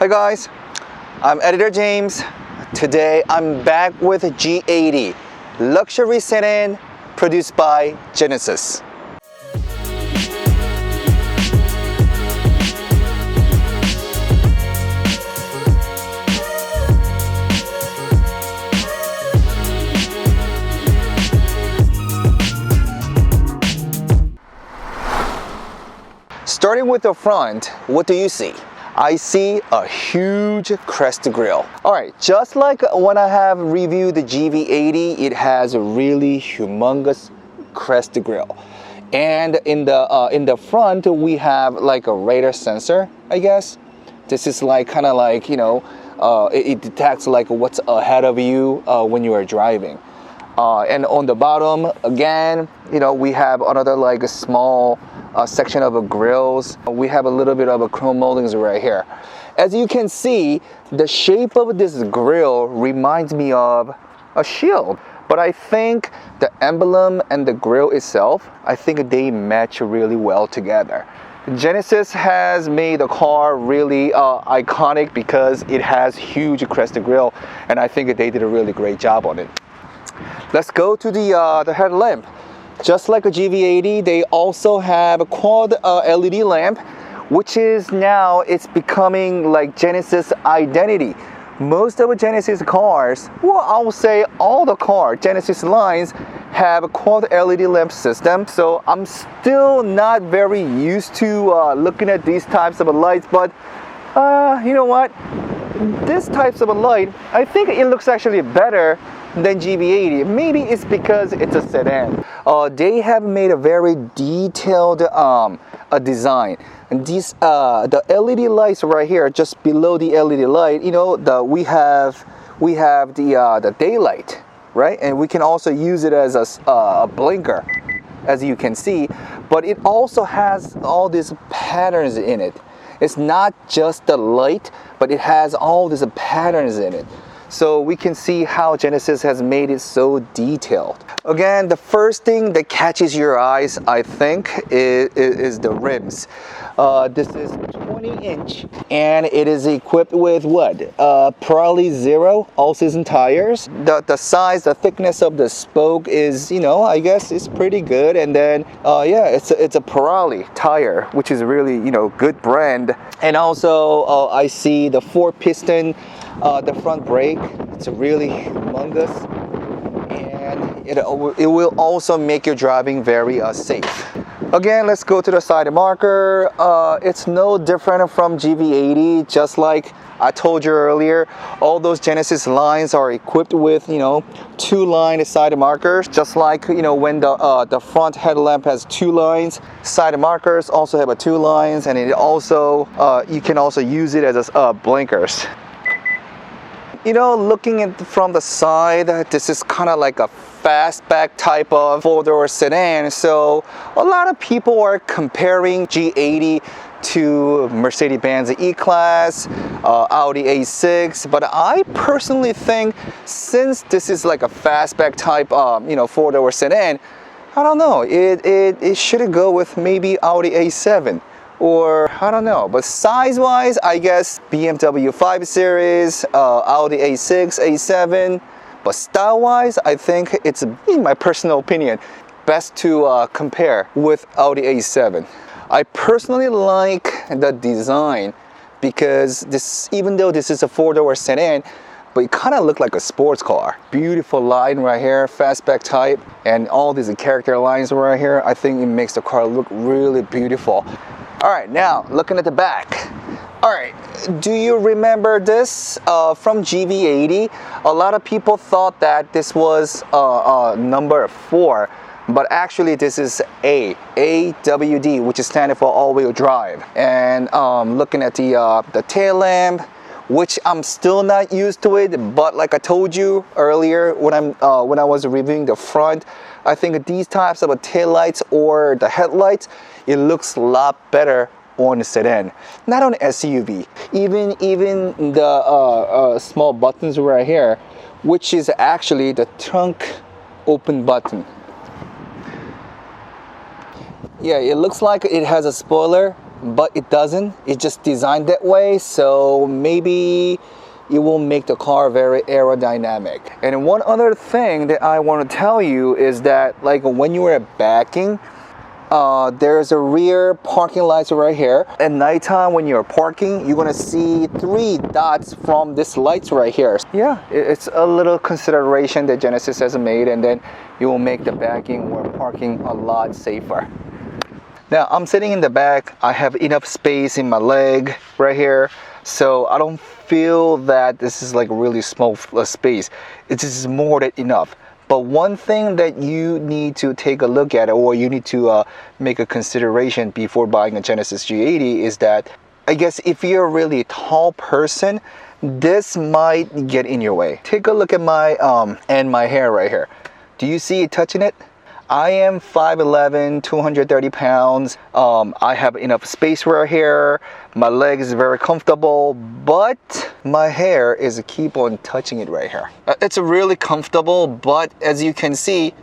Hi guys, I'm Editor James. Today I'm back with a G80 luxury sedan produced by Genesis. Starting with the front, what do you see? I see a huge crest grille. Alright, just like when I have reviewed the GV80, it has a really humongous crest grille. And in the front, we have like a radar sensor, I guess. This is like kind of like, you know, it detects like what's ahead of you when you are driving. And on the bottom, again, you know, we have another like a small section of grills. We have a little bit of a chrome moldings right here. As you can see, the shape of this grill reminds me of a shield. But I think the emblem and the grill itself, I think they match really well together. Genesis has made the car really iconic because it has huge crested grille, and I think they did a really great job on it. Let's go to the headlamp. Just like a GV80, they also have a quad LED lamp, which is now it's becoming like Genesis identity. Most of the Genesis cars, well, I will say all the Genesis lines have a quad LED lamp system. So I'm still not very used to looking at these types of lights, but you know what? This types of a light, I think it looks actually better than GV80. Maybe it's because it's a sedan. They have made a very detailed design. And these the LED lights right here, just below the LED light, you know, we have the daylight, right? And we can also use it as a blinker, as you can see. But it also has all these patterns in it. It's not just the light, but it has all these patterns in it. So we can see how Genesis has made it so detailed. Again, the first thing that catches your eyes, I think, is the rims. This is 20-inch, and it is equipped with what? Pirelli Zero all-season tires. The size, the thickness of the spoke is, you know, I guess it's pretty good. And then, yeah, it's a Pirelli tire, which is really, you know, good brand. And also, I see the 4-piston. The front brake, it's really humongous, and it will also make your driving very safe. Again, let's go to the side marker. It's no different from GV80. Just like I told you earlier, all those Genesis lines are equipped with, you know, 2-line side markers. Just like, you know, when the front headlamp has 2 lines, side markers also have 2 lines, and it also you can also use it as blinkers. You know, looking at from the side, this is kind of like a fastback type of 4-door sedan. So a lot of people are comparing G80 to Mercedes-Benz E-Class, Audi A6. But I personally think, since this is like a fastback type, you know, 4-door sedan, I don't know, it should go with maybe Audi A7. Or I don't know, but size-wise, I guess BMW 5 Series, Audi A6, A7. But style-wise, I think it's, in my personal opinion, best to compare with Audi A7. I personally like the design because this, even though this is a 4-door sedan, but it kind of looks like a sports car. Beautiful line right here, fastback type, and all these character lines right here. I think it makes the car look really beautiful. All right, now looking at the back. All right, do you remember this from GV80? A lot of people thought that this was number 4, but actually this is AWD, which is standing for all-wheel drive. And looking at the tail lamp, which I'm still not used to it, but like I told you earlier when I was reviewing the front, I think these types of taillights or the headlights, it looks a lot better on a sedan, not on an SUV. Even the small buttons right here, which is actually the trunk open button. Yeah, it looks like it has a spoiler, but it doesn't. It's just designed that way, so maybe it will make the car very aerodynamic. And one other thing that I want to tell you is that, like, when you are backing, there's a rear parking lights right here. At nighttime when you're parking, you're gonna see 3 dots from this lights right here. Yeah, it's a little consideration that Genesis has made, and then you will make the backing or parking a lot safer. Now I'm sitting in the back. I have enough space in my leg right here, so I don't feel that this is like really small space. It's just more than enough. But one thing that you need to take a look at, or you need to make a consideration before buying a Genesis G80, is that I guess if you're a really tall person, this might get in your way. Take a look at my my hair right here. Do you see it touching it? I am 5'11", 230 pounds. I have enough space right here. My leg is very comfortable, but my hair is keep on touching it right here. It's really comfortable, but as you can see,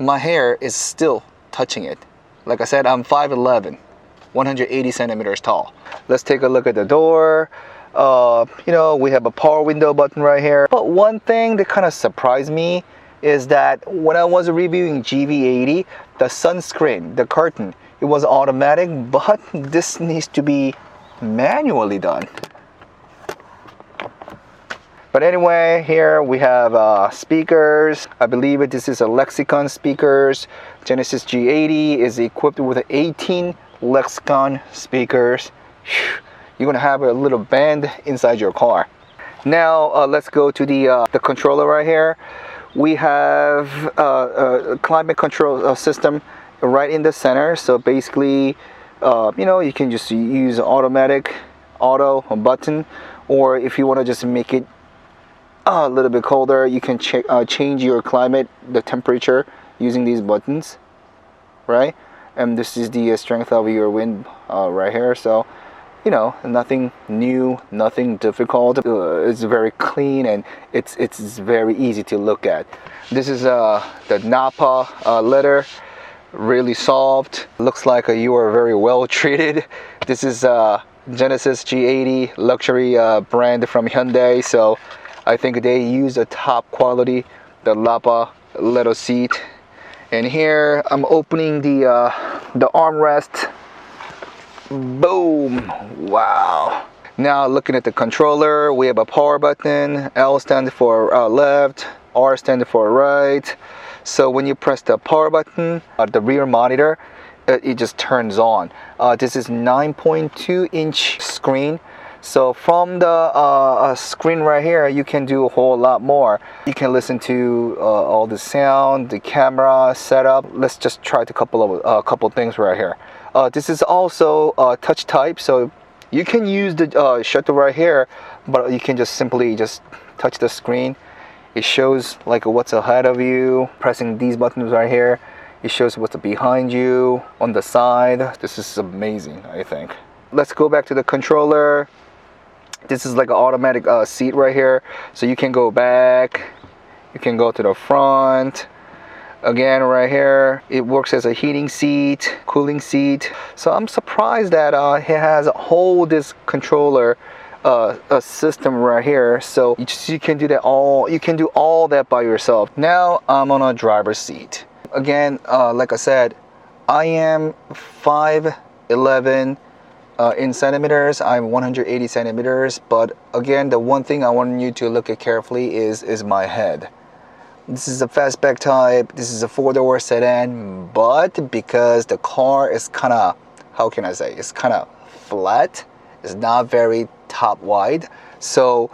my hair is still touching it. Like I said, I'm 5'11", 180 centimeters tall. Let's take a look at the door. You know, we have a power window button right here. But one thing that kind of surprised me is that when I was reviewing GV80, the sunscreen, the curtain, it was automatic, but this needs to be manually done. But anyway, here we have speakers. I believe this is a Lexicon speakers. Genesis G80 is equipped with 18 Lexicon speakers. You're gonna have a little band inside your car. Now let's go to the controller right here. We have a climate control system right in the center. So basically, you know, you can just use automatic auto button, or if you want to just make it a little bit colder, you can change your climate, the temperature, using these buttons, right? And this is the strength of your wind right here. So, you know, nothing new, nothing difficult. It's very clean, and it's very easy to look at. This is the Napa leather, really soft. Looks like you are very well treated. This is Genesis G80 luxury brand from Hyundai, so I think they use a top quality, the Napa leather seat. And here I'm opening the armrest. Boom! Wow! Now looking at the controller, we have a power button. L stands for left, R stands for right. So when you press the power button, the rear monitor, it just turns on. This is 9.2-inch screen. So from the screen right here, you can do a whole lot more. You can listen to all the sound, the camera setup. Let's just try a couple things right here. This is also touch type, so you can use the shutter right here, but you can just simply touch the screen. It shows like what's ahead of you. Pressing these buttons right here, it shows what's behind you, on the side. This is amazing, I think. Let's go back to the controller. This is like an automatic seat right here, so you can go back, you can go to the front. Again, right here, it works as a heating seat, cooling seat. So I'm surprised that it has a whole this controller a system right here. So you can do that all. You can do all that by yourself. Now I'm on a driver's seat. Again, like I said, I am 5'11". In centimeters, I'm 180 centimeters. But again, the one thing I want you to look at carefully is my head. This is a fastback type. This is a 4-door sedan, but because the car is kind of, how can I say, it's kind of flat. It's not very top wide. So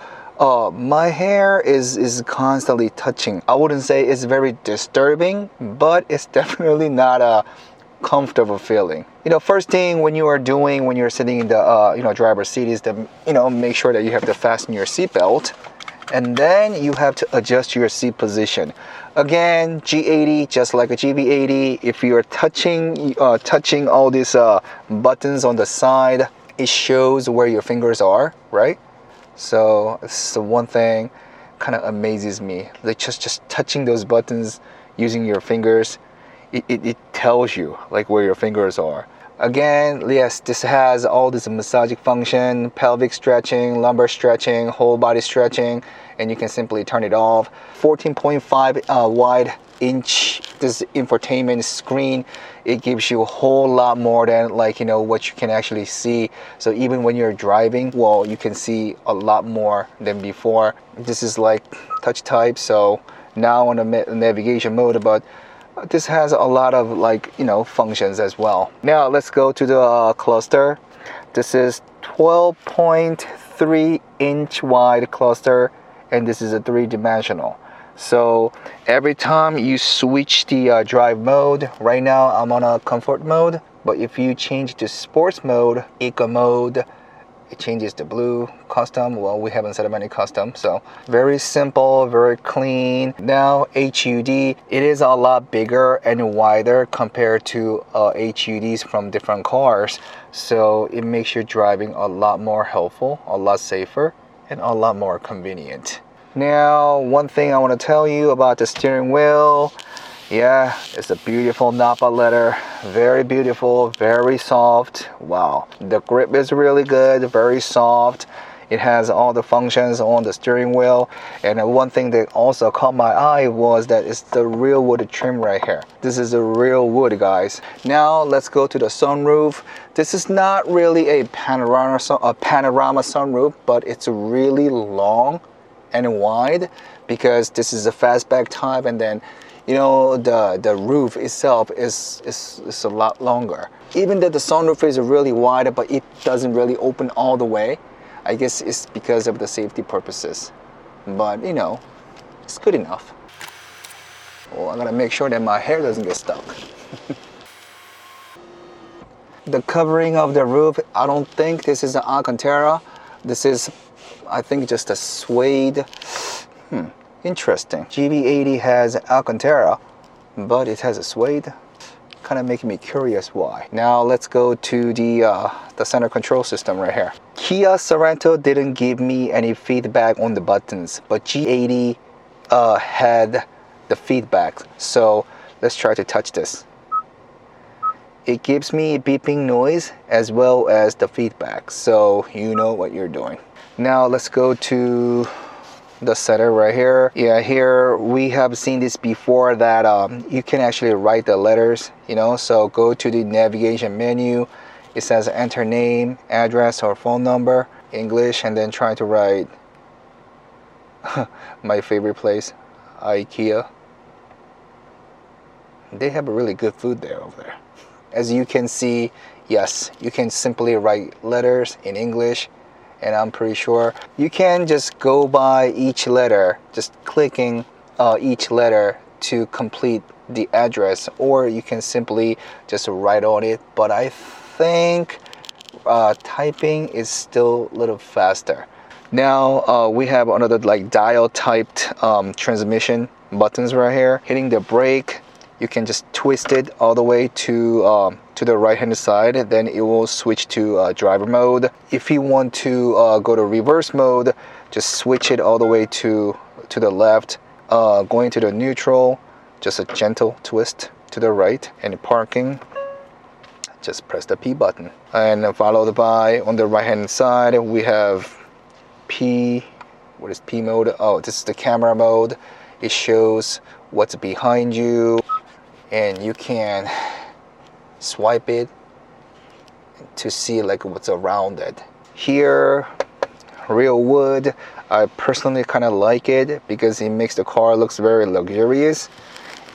my hair is constantly touching. I wouldn't say it's very disturbing, but it's definitely not a comfortable feeling. You know, first thing when you're sitting in the driver's seat is to make sure that you have to fasten your seatbelt. And then you have to adjust your seat position. Again, G80, just like a GV80, if you're touching all these buttons on the side, it shows where your fingers are, right? So it's the one thing kind of amazes me. Like just touching those buttons using your fingers, it tells you like where your fingers are. Again, yes, this has all this massaging function, pelvic stretching, lumbar stretching, whole body stretching, and you can simply turn it off. 14.5 wide inch this infotainment screen. It gives you a whole lot more than what you can actually see. So even when you're driving, well, you can see a lot more than before. This is like touch type, so now on the navigation mode, but this has a lot of functions as well. Now let's go to the cluster. This is 12.3 inch wide cluster, and this is a 3-dimensional. So every time you switch the drive mode, right now I'm on a comfort mode, but if you change to sports mode, eco mode, it changes to blue. Custom, well, we haven't set up any custom, so very simple, very clean. Now HUD, it is a lot bigger and wider compared to HUDs from different cars, so it makes your driving a lot more helpful, a lot safer, and a lot more convenient. Now, one thing I want to tell you about the steering wheel. Yeah, it's a beautiful Napa leather, very beautiful, very soft. Wow, the grip is really good, very soft. It has all the functions on the steering wheel. And one thing that also caught my eye was that it's the real wood trim right here. This is the real wood, guys. Now let's go to the sunroof. This is not really a panorama sunroof, but it's really long and wide because this is a fastback type, and then the roof itself is a lot longer. Even though the sunroof is really wide, but it doesn't really open all the way. I guess it's because of the safety purposes, but it's good enough. Well, I'm gonna make sure that my hair doesn't get stuck. The covering of the roof, I don't think this is an Alcantara. This is, I think, just a suede. Interesting. GV80 has Alcantara, but it has a suede. Kind of making me curious why. Now let's go to the center control system right here. Kia Sorento didn't give me any feedback on the buttons, but G80 had the feedback. So let's try to touch this. It gives me beeping noise as well as the feedback, so you know what you're doing. Now let's go to the center right here. Yeah, here we have seen this before, that you can actually write the letters, so go to the navigation menu. It says enter name, address, or phone number, English, and then try to write my favorite place, IKEA. They have a really good food there over there. As you can see, yes, you can simply write letters in English, and I'm pretty sure you can just go by each letter, just clicking each letter to complete the address, or you can simply just write on it. But I think typing is still a little faster. Now we have another dial typed transmission buttons right here. Hitting the brake, you can just twist it all the way to the right hand side, then it will switch to driver mode. If you want to go to reverse mode, just switch it all the way to the left. Going to the neutral, just a gentle twist to the right. And parking, just press the P button. And followed by, on the right hand side, we have P. What is P mode? Oh, this is the camera mode. It shows what's behind you, and you can swipe it to see what's around it. Here, real wood. I personally kind of like it because it makes the car looks very luxurious.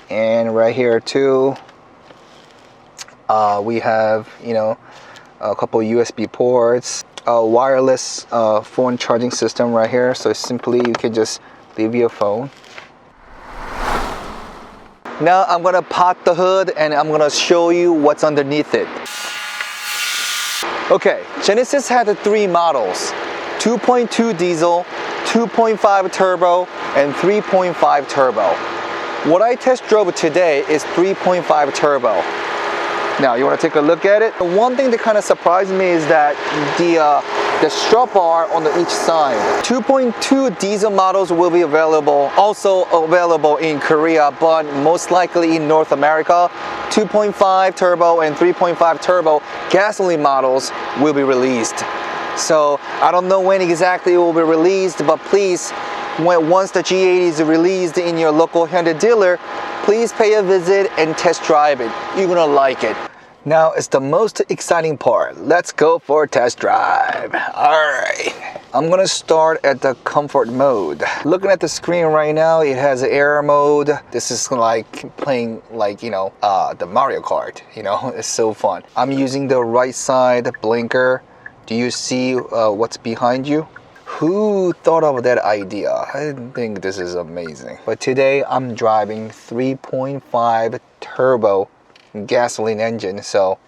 And right here too, we have a couple USB ports, a wireless phone charging system right here. So simply you can just leave your phone. Now I'm gonna pop the hood and I'm gonna show you what's underneath it. Okay, Genesis had 3 models: 2.2 diesel, 2.5 turbo, and 3.5 turbo. What I test drove today is 3.5 turbo. Now you want to take a look at it. The one thing that kind of surprised me is that the strap bar on each side. 2.2 diesel models will be also available in Korea, but most likely in North America. 2.5 turbo and 3.5 turbo gasoline models will be released. So I don't know when exactly it will be released, but please, once the G80 is released in your local Hyundai dealer, please pay a visit and test drive it. You're gonna like it. Now it's the most exciting part. Let's go for a test drive. All right. I'm gonna start at the comfort mode. Looking at the screen right now, it has air mode. This is like playing the Mario Kart, it's so fun. I'm using the right side blinker. Do you see what's behind you? Who thought of that idea? I think this is amazing. But today I'm driving 3.5 turbo gasoline engine, so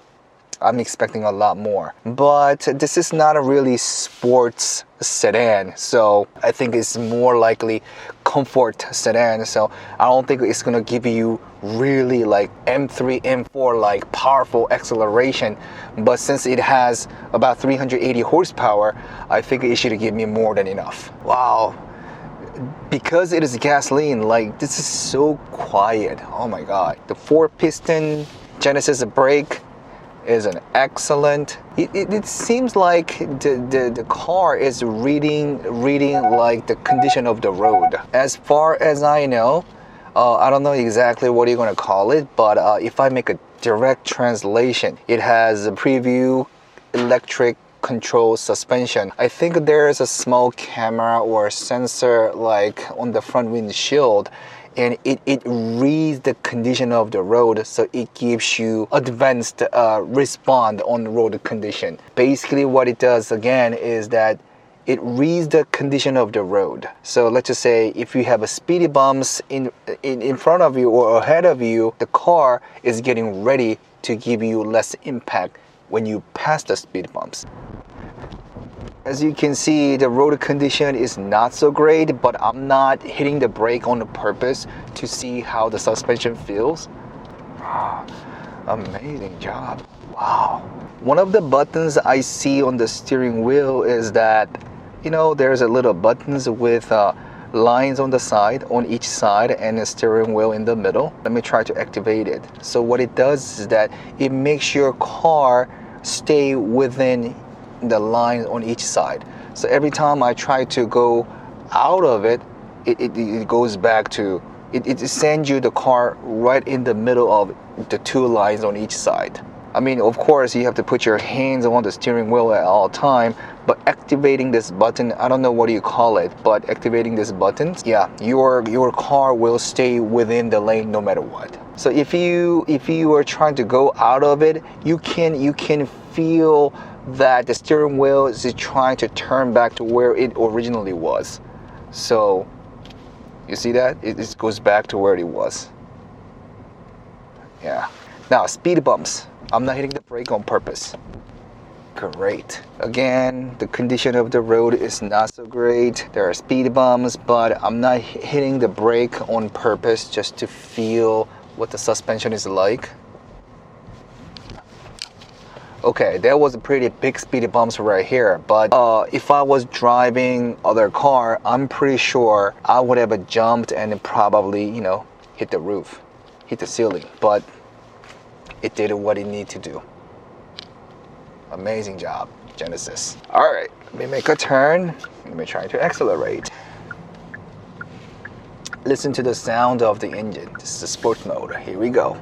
I'm expecting a lot more. But this is not a really sports sedan, so I think it's more likely comfort sedan. So I don't think it's gonna give you really like M3, M4 like powerful acceleration. But since it has about 380 horsepower, I think it should give me more than enough. Wow. Because it is gasoline, like this is so quiet. Oh my god. The 4-piston Genesis brake is an excellent. It seems like the car is reading like the condition of the road. As far as I know, I don't know exactly what you're gonna call it, but if I make a direct translation, it has a preview electric control suspension. I think there is a small camera or sensor like on the front windshield, and it reads the condition of the road, so it gives you advanced response on road condition. Basically what it does again is that it reads the condition of the road. So let's just say if you have a speedy bumps in front of you or ahead of you, the car is getting ready to give you less impact when you pass the speed bumps. As you can see, the road condition is not so great, but I'm not hitting the brake on purpose to see how the suspension feels. Amazing job. Wow. One of the buttons I see on the steering wheel is that, there's a little buttons with lines on the side, on each side, and a steering wheel in the middle. Let me try to activate it. So what it does is that it makes your car stay within the lines on each side. So every time I try to go out of it, it goes back to, it sends you the car right in the middle of the two lines on each side. I mean, of course, you have to put your hands on the steering wheel at all time, but activating this button, I don't know what you call it, but activating this button, yeah, your car will stay within the lane no matter what. So if you are trying to go out of it, you can feel that the steering wheel is trying to turn back to where it originally was. So you see that? It just goes back to where it was. Yeah. Now speed bumps. I'm not hitting the brake on purpose. Great. Again, the condition of the road is not so great. There are speed bumps, but I'm not hitting the brake on purpose just to feel what the suspension is like. Okay, there was a pretty big speed bumps right here, but if I was driving other car, I'm pretty sure I would have jumped and probably, hit the roof, hit the ceiling, but it did what it needed to do. Amazing job, Genesis. All right, let me make a turn. Let me try to accelerate. Listen to the sound of the engine. This is the sport mode. Here we go.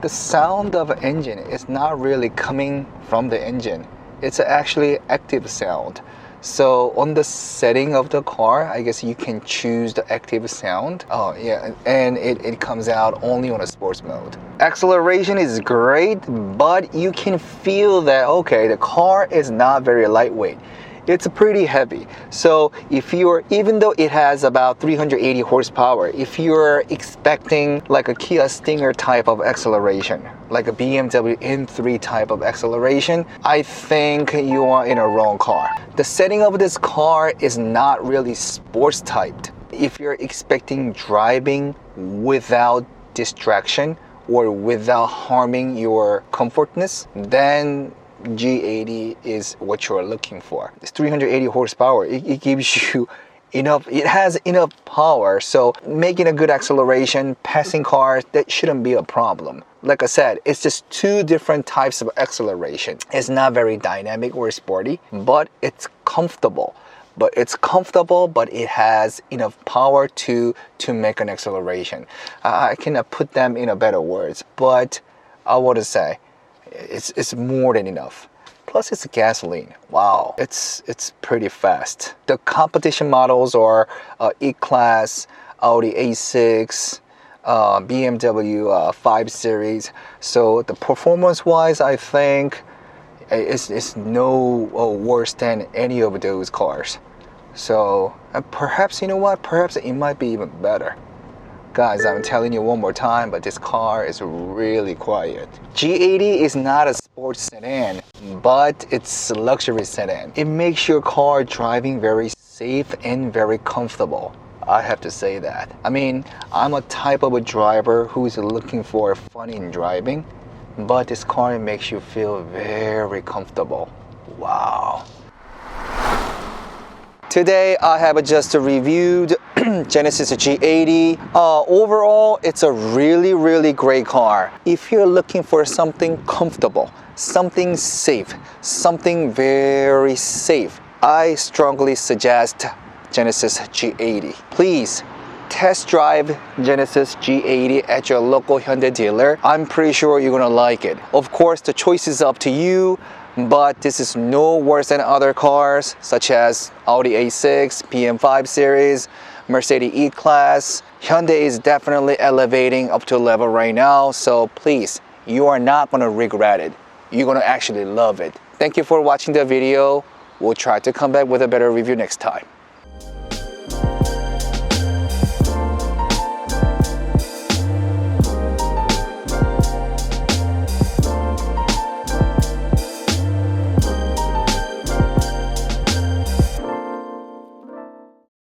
The sound of an engine is not really coming from the engine. It's actually active sound. So on the setting of the car, I guess you can choose the active sound. Oh yeah, and it comes out only on a sports mode. Acceleration is great, but you can feel that, okay, the car is not very lightweight. it's pretty heavy. So if you're, even though it has about 380 horsepower, if you're expecting like a Kia Stinger type of acceleration, like a BMW M3 type of acceleration, I think you are in a wrong car. The setting of this car is not really sports typed. If you're expecting driving without distraction or without harming your comfortness, then G80 is what you're looking for. It's 380 horsepower. It gives you enough, it has enough power, so making a good acceleration, passing cars, that shouldn't be a problem. Like I said, it's just two different types of acceleration. It's not very dynamic or sporty, but it's comfortable. But it has enough power to make an acceleration. I cannot put them in a better words, but I want to say it's more than enough. Plus it's gasoline. Wow, it's pretty fast. The competition models are E-Class, Audi A6, BMW 5 Series. So the performance-wise, I think it's no worse than any of those cars. So perhaps, you know what, perhaps it might be even better. Guys, I'm telling you one more time, but this car is really quiet. G80 is not a sports sedan, but it's a luxury sedan. It makes your car driving very safe and very comfortable. I have to say that. I mean, I'm a type of a driver who's looking for fun in driving, but this car makes you feel very comfortable. Wow. Today I have just reviewed Genesis G80. Overall, it's a really great car. If you're looking for something comfortable, something safe, something very safe, I strongly suggest Genesis G80. Please test drive Genesis G80 at your local Hyundai dealer. I'm pretty sure you're gonna like it. Of course, the choice is up to you, but this is no worse than other cars such as Audi A6, PM5 series, Mercedes E-Class. Hyundai is definitely elevating up to a level right now, so please, you are not gonna regret it. You're gonna actually love it. Thank you for watching the video. We'll try to come back with a better review next time.